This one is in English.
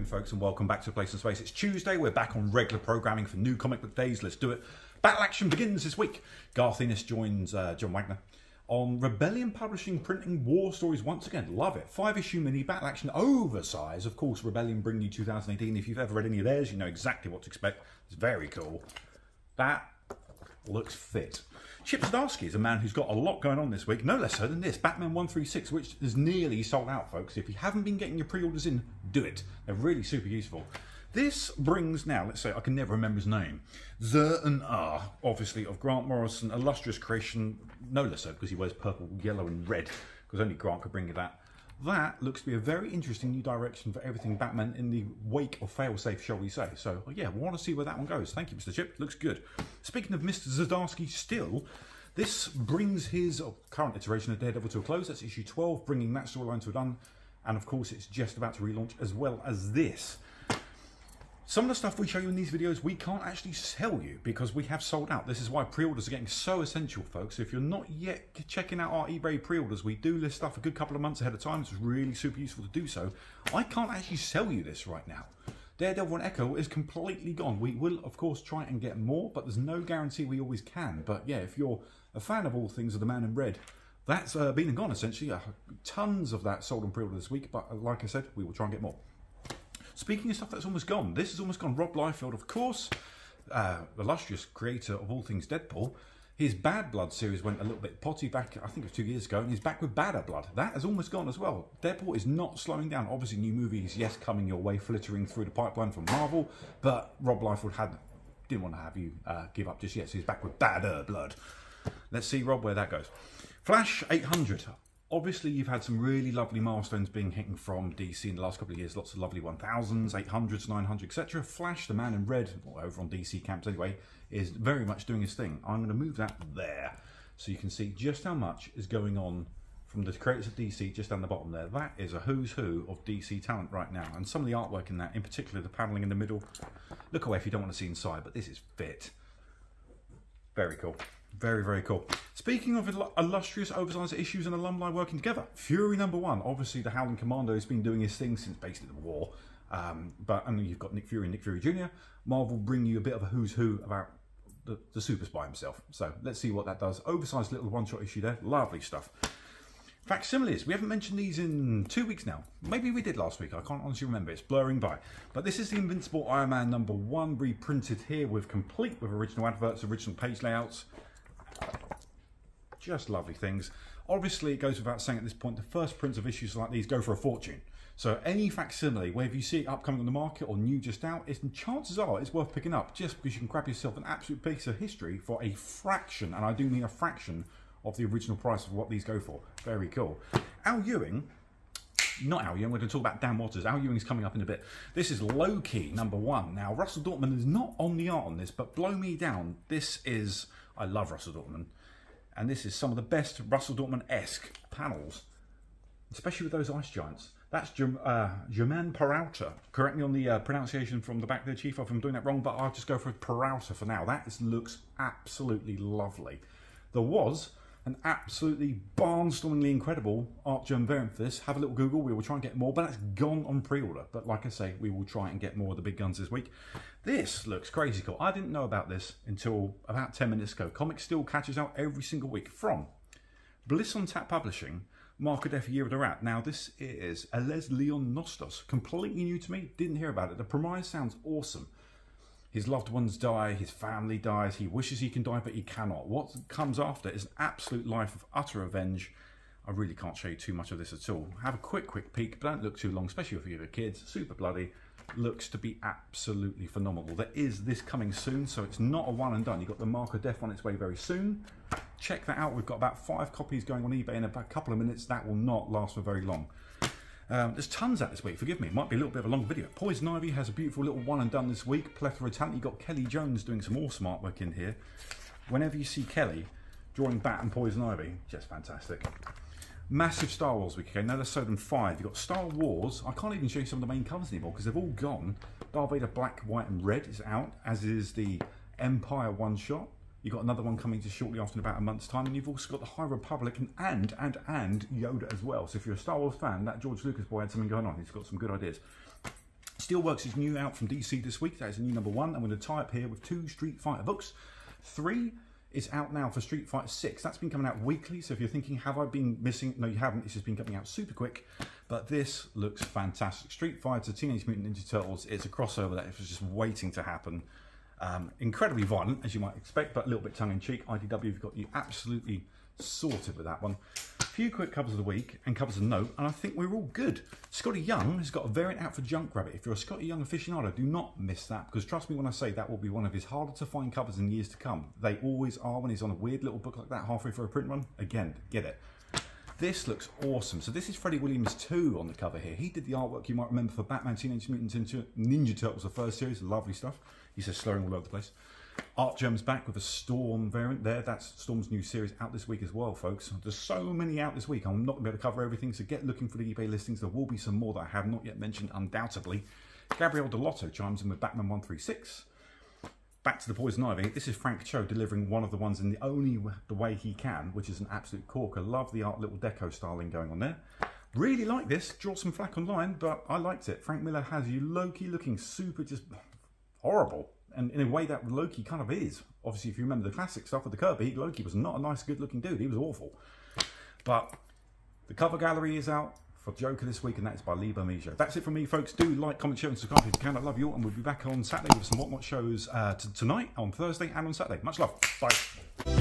folks, and welcome back to Place and Space. It's Tuesday, we're back on regular programming for new comic book days. Let's do it. Battle action begins this week. Garth Ennis joins John Wagner on Rebellion Publishing printing War Stories once again. Love it. 5-issue mini battle action oversize. Of course, Rebellion bring you 2018. If you've ever read any of theirs, you know exactly what to expect. It's very cool. That looks fit. Chip Zdarsky is a man who's got a lot going on this week, no less so than this, Batman 136, which is nearly sold out, folks. If you haven't been getting your pre-orders in, do it. They're really super useful. This brings now, let's say, I can never remember his name, and obviously, of Grant Morrison, illustrious creation, no less so because he wears purple, yellow and red, because only Grant could bring you that. That looks to be a very interesting new direction for everything Batman in the wake of failsafe, shall we say. So, yeah, we want to see where that one goes. Thank you, Mr. Chip. Looks good. Speaking of Mr. Zdarsky still, this brings his current iteration of Daredevil to a close. That's issue 12, bringing that storyline to a done. And, of course, it's just about to relaunch as well as this. Some of the stuff we show you in these videos, we can't actually sell you because we have sold out. This is why pre-orders are getting so essential, folks. If you're not yet checking out our eBay pre-orders, we do list stuff a good couple of months ahead of time. It's really super useful to do so. I can't actually sell you this right now. Daredevil and Echo is completely gone. We will, of course, try and get more, but there's no guarantee we always can. But yeah, if you're a fan of all things of the Man in Red, that's been and gone, essentially. Tons of that sold on pre-order this week, but like I said, we will try and get more. Speaking of stuff that's almost gone, this is almost gone. Rob Liefeld, of course, illustrious creator of all things Deadpool. His Bad Blood series went a little bit potty back, I think it was 2 years ago, and he's back with Badder Blood. That has almost gone as well. Deadpool is not slowing down. Obviously, new movies, yes, coming your way, flittering through the pipeline from Marvel, but Rob Liefeld didn't want to have you give up just yet, so he's back with Badder Blood. Let's see, Rob, where that goes. Flash 800. Obviously, you've had some really lovely milestones being hitting from DC in the last couple of years. Lots of lovely 1000s, 800s, 900s, etc. Flash, the Man in Red, or over on DC camps anyway, is very much doing his thing. I'm going to move that there so you can see just how much is going on from the creators of DC just down the bottom there. That is a who's who of DC talent right now. And some of the artwork in that, in particular the panelling in the middle. Look away if you don't want to see inside, but this is fit. Very cool. Very, very cool. Speaking of illustrious oversized issues and alumni working together, Fury #1. Obviously, the Howling Commando has been doing his thing since basically the war. But I mean, you've got Nick Fury and Nick Fury Jr. Marvel bring you a bit of a who's who about the super spy himself. So let's see what that does. Oversized little one-shot issue there. Lovely stuff. Facsimiles. We haven't mentioned these in 2 weeks now. Maybe we did last week. I can't honestly remember. It's blurring by. But this is the Invincible Iron Man #1 reprinted here with original adverts, original page layouts. Just lovely things. Obviously, it goes without saying at this point, the first prints of issues like these go for a fortune. So any facsimile, whether you see it upcoming on the market or new just out, chances are it's worth picking up just because you can grab yourself an absolute piece of history for a fraction, and I do mean a fraction, of the original price of what these go for. Very cool. Al Ewing, not Al Ewing, we're going to talk about Dan Waters. Al Ewing's coming up in a bit. This is Loki #1. Now, Russell Dortman is not on the art on this, but blow me down. This is, I love Russell Dortman. And this is some of the best Russell Dortman-esque panels, especially with those ice giants. That's Germain Peralta. Correct me on the pronunciation from the back there, Chief, if I'm doing that wrong, but I'll just go for Peralta for now. That looks absolutely lovely. There was an absolutely barnstormingly incredible art germ variant for this. Have a little Google. We will try and get more, but that's gone on pre-order. But like I say, we will try and get more of the big guns this week. This looks crazy cool. I didn't know about this until about 10 minutes ago. Comic Still catches out every single week from Bliss on Tap Publishing, Mark of Death, Year of the Rat. Now, this is Ales Leon Nostos. Completely new to me. Didn't hear about it. The premise sounds awesome. His loved ones die, his family dies, he wishes he can die, but he cannot. What comes after is an absolute life of utter revenge. I really can't show you too much of this at all. Have a quick peek, but don't look too long, especially if you have kids. Super bloody. Looks to be absolutely phenomenal. There is this coming soon, so it's not a one and done. You've got the Mark of Death on its way very soon. Check that out. We've got about 5 copies going on eBay in about a couple of minutes. That will not last for very long. There's tons out this week, forgive me, it might be a little bit of a long video. Poison Ivy has a beautiful little one and done this week. Plethora of talent. You've got Kelly Jones doing some awesome artwork in here. Whenever you see Kelly drawing Bat and Poison Ivy, just fantastic. Massive Star Wars week, okay, now there's so than 5. You've got Star Wars. I can't even show you some of the main covers anymore because they've all gone. Darth Vader Black, White and Red is out, as is the Empire one-shot. You've got another one coming just shortly after in about a month's time, and you've also got the High Republic and Yoda as well. So if you're a Star Wars fan, that George Lucas boy had something going on. He's got some good ideas. Steelworks is new out from DC this week. That is a new #1. I'm going to tie up here with 2 Street Fighter books. 3 is out now for Street Fighter 6. That's been coming out weekly, so if you're thinking, have I been missing? No, you haven't. It's just been coming out super quick. But this looks fantastic. Street Fighter, Teenage Mutant Ninja Turtles. It's a crossover that was just waiting to happen. Incredibly violent, as you might expect, but a little bit tongue-in-cheek. IDW have got you absolutely sorted with that one. A few quick covers of the week and covers of note, and I think we're all good. Scotty Young has got a variant out for Junkrabbit. If you're a Scotty Young aficionado, do not miss that, because trust me when I say that will be one of his harder to find covers in years to come. They always are when he's on a weird little book like that halfway through a print run. Again, get it. This looks awesome. So this is Freddie Williams 2 on the cover here. He did the artwork you might remember for Batman Teenage Mutant Ninja Turtles, the first series. Lovely stuff. He says slurring all over the place. Art Germ's back with a Storm variant there. That's Storm's new series out this week as well, folks. There's so many out this week. I'm not going to be able to cover everything, so get looking for the eBay listings. There will be some more that I have not yet mentioned, undoubtedly. Gabrielle Delotto chimes in with Batman 136. Back to the Poison Ivy. This is Frank Cho delivering one of the ones in the way he can, which is an absolute corker. Love the art little deco styling going on there. Really like this. Draw some flack online, but I liked it. Frank Miller has you Loki looking super just horrible. And in a way that Loki kind of is. Obviously, if you remember the classic stuff with the Kirby, Loki was not a nice, good-looking dude. He was awful. But the cover gallery is out for Joker this week, and that is by Lee Bermejo. That's it from me, folks. Do like, comment, share, and subscribe if you can. I love you all, and we'll be back on Saturday with some Whatnot shows tonight, on Thursday, and on Saturday. Much love. Bye.